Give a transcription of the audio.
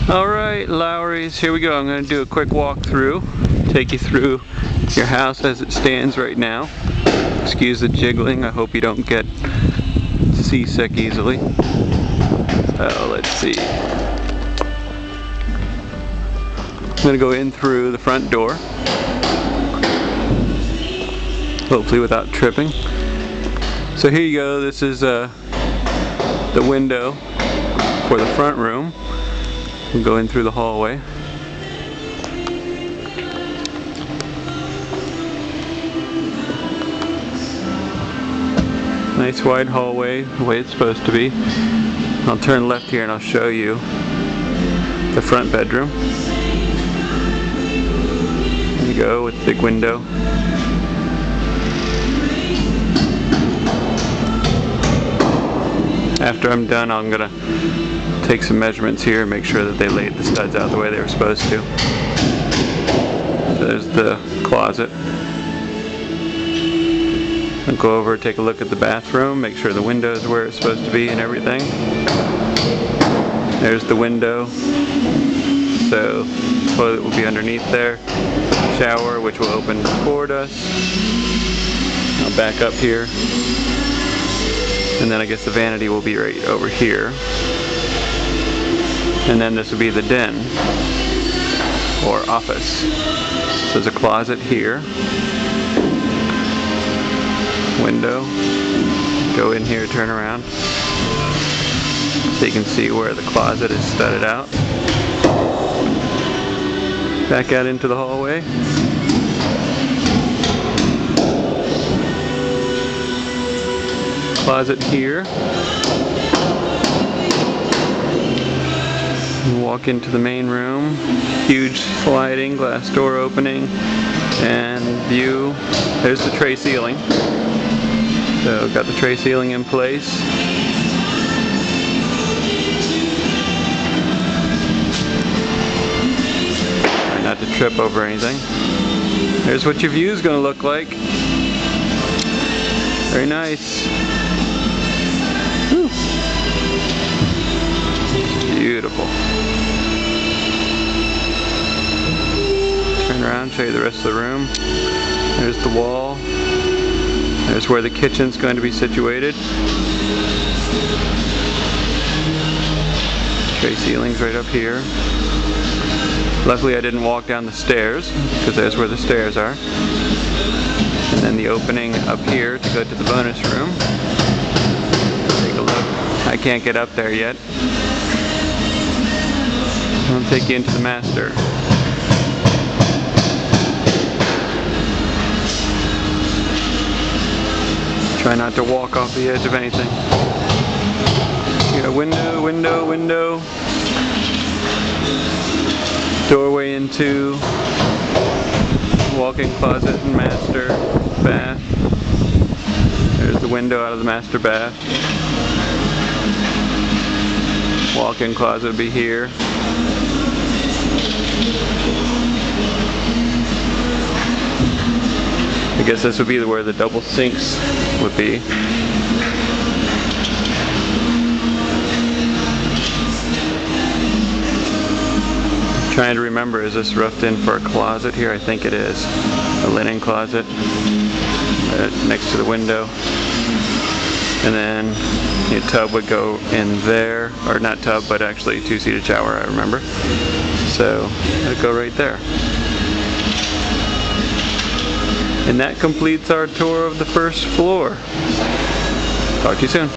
Alright, Lowry's, here we go. I'm going to do a quick walkthrough, take you through your house as it stands right now. Excuse the jiggling, I hope you don't get seasick easily. Let's see. I'm going to go in through the front door, hopefully without tripping. So here you go, this is the window for the front room. We'll go in through the hallway. Nice wide hallway, the way it's supposed to be. I'll turn left here and I'll show you the front bedroom. There you go, with the big window. After I'm done, I'm gonna take some measurements here and make sure that they laid the studs out the way they were supposed to. So there's the closet. I'll go over, take a look at the bathroom, make sure the window is where it's supposed to be and everything. There's the window. So the toilet will be underneath there. Shower, which will open toward us. I'll back up here. And then I guess the vanity will be right over here. And then this will be the den, or office. So there's a closet here. Window. Go in here, turn around. So you can see where the closet is studded out. Back out into the hallway. Closet here. Walk into the main room. Huge sliding glass door opening and view. There's the tray ceiling. So got the tray ceiling in place. Try not to trip over anything. There's what your view is going to look like. Very nice. Whew. Beautiful. Turn around, show you the rest of the room. There's the wall. There's where the kitchen's going to be situated. Tray ceiling's right up here. Luckily I didn't walk down the stairs, because there's where the stairs are. And then the opening up here to go to the bonus room. Take a look. I can't get up there yet. I'll take you into the master. Try not to walk off the edge of anything. You got window, window, window. Doorway into walk-in closet and master bath. There's the window out of the master bath. Walk-in closet would be here. I guess this would be where the double sinks would be. Trying to remember, is this roughed in for a closet here? I think it is. A linen closet next to the window. And then your tub would go in there, or not tub, but actually two-seated shower, I remember. So it'd go right there. And that completes our tour of the first floor. Talk to you soon.